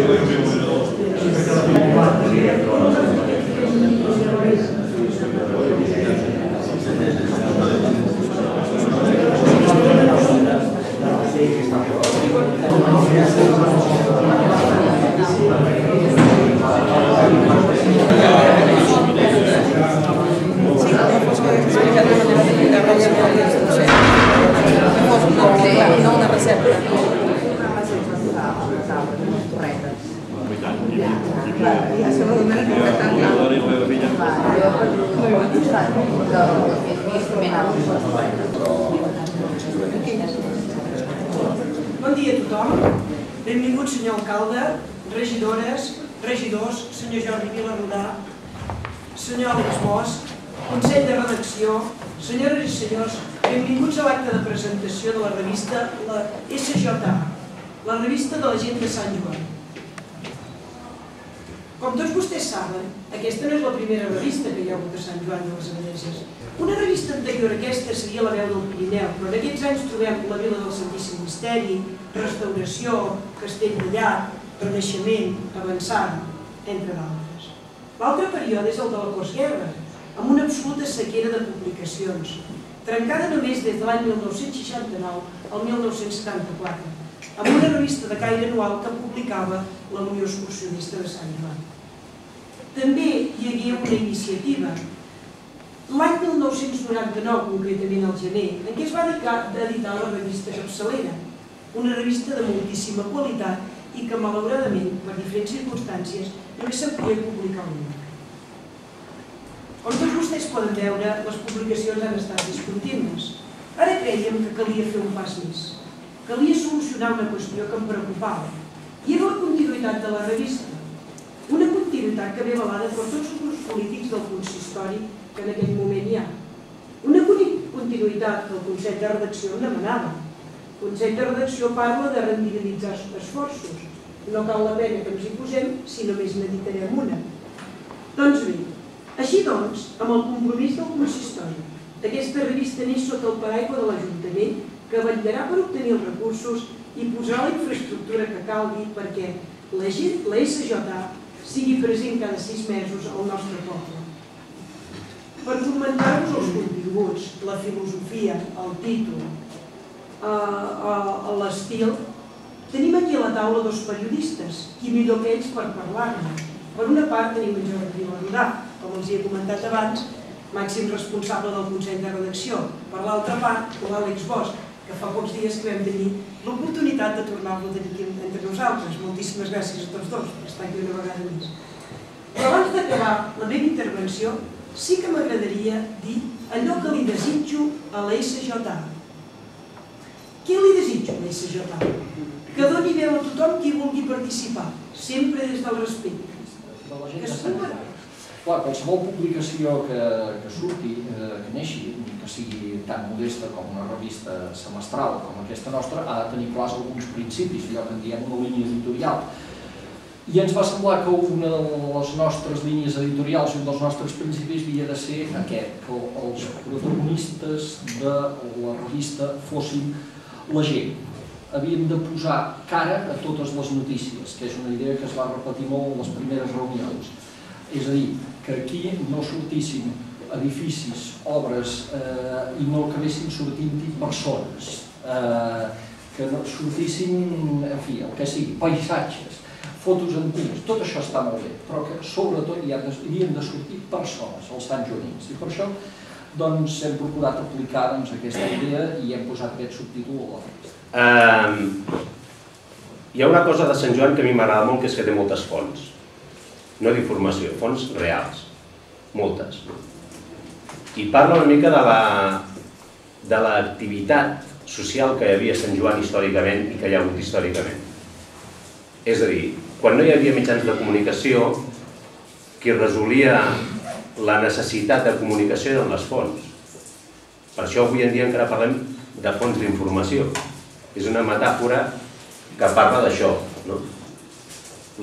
Bon dia a tothom. Benvingut, senyor alcalde, regidores, regidors, senyor Jordi Vilarrodà, senyor Àlex Bosch, Consell de Redacció, senyores i senyors, benvinguts a l'acte de presentació de la revista la SJA, la revista de la gent de Sant Joan. Com tots vostès saben, aquesta no és la primera revista que hi ha hagut a Sant Joan de les Abadeses. Una revista anterior a aquesta seria La Veu del Pirineu, però en aquests anys trobem La Vila del Santíssim Misteri, Restauració, Castell de Llat, Renaixement, Avançada, entre d'altres. L'altre període és el de la postguerra, amb una absoluta sequera de publicacions, trencada només des de l'any 1969 al 1974, amb una revista de caire anual que publicava la Unió Excursionista de Sant Joan. També hi havia una iniciativa, l'any 1999, concretament al gener, en què es va editar la revista Capçalera, una revista de moltíssima qualitat i que, malauradament, per diferents circumstàncies, només se'n podia publicar una. Com tots vostès poden veure, les publicacions han estat discontínues. Ara crèiem que calia fer un pas més. Calia solucionar una qüestió que em preocupava, i era la continuïtat de la revista. Una continuïtat que ve avalada per tots els grups polítics del consistori que en aquell moment hi ha. Una continuïtat que el Consell de Redacció en demanava. El Consell de Redacció parla de rendibilitzar esforços. No cal la pena que ens hi posem si només n'editarem una. Doncs bé, així doncs, amb el compromís del consistori, aquesta revista neix sota el paraigua de l'Ajuntament que vetllarà per obtenir els recursos i posarà la infraestructura que calgui perquè la SJA sigui present cada 6 mesos al nostre poble. Per comentar-vos els continguts, la filosofia, el títol, l'estil, tenim aquí a la taula dos periodistes, qui millor que ells per parlar-ne. Per una part tenim en Jordi Vilarrodà, com els he comentat abans, màxim responsable del Consell de Redacció. Per l'altra part, l'Àlex Bosch, que fa pocs dies que vam tenir l'oportunitat de tornar-lo a tenir entre nosaltres. Moltíssimes gràcies a tots dos per estar aquí una vegada més. Però abans d'acabar la meva intervenció, sí que m'agradaria dir allò que li desitjo a la SJA. Què li desitjo a la SJA? Que doni veu a tothom qui vulgui participar, sempre des del respecte. Que es trobarà. Clar, qualsevol publicació que surti, que neixi, que sigui tan modesta com una revista semestral com aquesta nostra, ha de tenir clars alguns principis, allò que en diem una línia editorial. I ens va semblar que una de les nostres línies editorials i un dels nostres principis havia de ser aquest, que els protagonistes de la revista fossin la gent. Havíem de posar cara a totes les notícies, que és una idea que es va repetir molt en les primeres reunions. És a dir, que aquí no sortissin edificis, obres, i no acabessin sortint-hi persones, que no sortissin, en fi, el que sigui, paisatges, fotos antigues, tot això està molt bé, però que sobretot hi havien de sortir persones, els santjoanins. I per això doncs, hem procurat aplicar aquesta idea i hem posat aquest subtítol a la revista. Hi ha una cosa de Sant Joan que a mi m'agrada molt, que és que té moltes fonts. No d'informació, fonts reals. Moltes. I parla una mica de l'activitat social que hi havia a Sant Joan històricament i que hi ha hagut històricament. És a dir, quan no hi havia mitjans de comunicació, qui resolia la necessitat de comunicació eren les fonts. Per això avui en dia encara parlem de fonts d'informació. És una metàfora que parla d'això.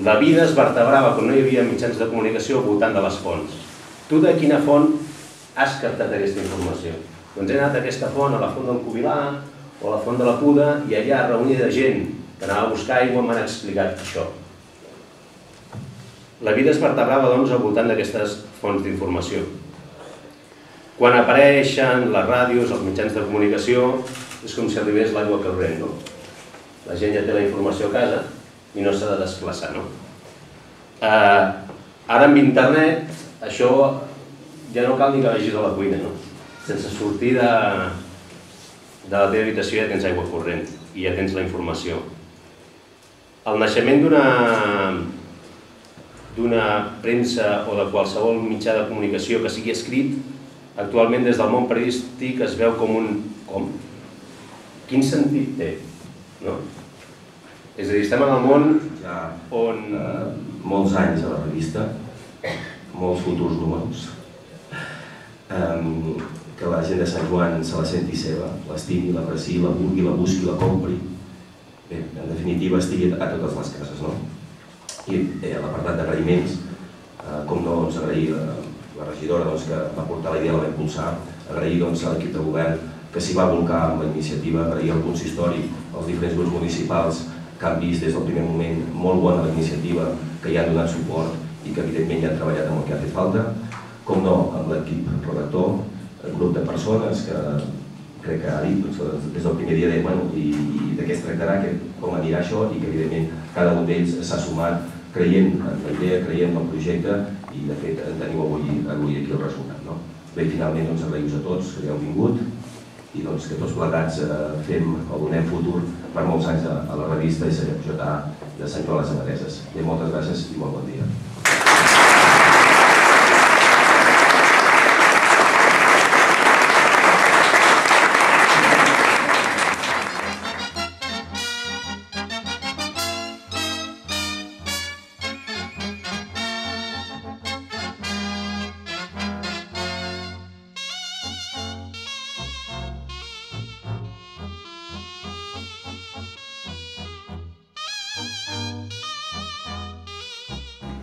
La vida es vertebrava quan no hi havia mitjans de comunicació al voltant de les fonts. Tu de quina font has captat aquesta informació? Doncs he anat a aquesta font, a la font del Cubilà o a la font de la Puda, i allà reunida de gent que anava a buscar aigua m'han explicat això. La vida es vertebrava, doncs, al voltant d'aquestes fonts d'informació. Quan apareixen les ràdios, els mitjans de comunicació, és com si arribés l'aigua calorent, no? La gent ja té la informació a casa i no s'ha de desplaçar, no? Ara amb internet, això ja no cal ni que vagis a la cuina, no? Sense sortir de la teva habitació ja tens aigua corrent i ja tens la informació. El naixement d'una premsa o de qualsevol mitjà de comunicació que sigui escrit, actualment des del món periodístic es veu com un... Com? Quin sentit té? És a dir, estem en el món on... Molts anys a la revista, molts futurs números, que la gent de Sant Joan se la senti seva, l'estimi, l'apreciï, la vulgui, la busqui, la compri. Bé, en definitiva, estigui a totes les cases, no? I a l'apartat d'agraïments, com no agrair la regidora que va portar la idea, la va impulsar, agrair a l'equip de govern que s'hi va volcar amb la iniciativa, agrair al consistori, als diferents grups municipals que han vist des del primer moment molt bona la iniciativa, que hi han donat suport i que evidentment ja han treballat amb el que ha fet falta, com no amb l'equip redactor, el grup de persones que crec que ha dit des del primer dia i de què es tractarà, com anirà això i que evidentment cada un d'ells s'ha sumat creient en la idea, creient en el projecte i de fet en teniu avui aquí el resultat. Bé, finalment agraïu-vos a tots que heu vingut i que tots plegats fem o donem futur per molts anys a la revista SJA de Sant Joan les Abadeses. Bé, moltes gràcies i molt bon dia.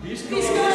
Visca!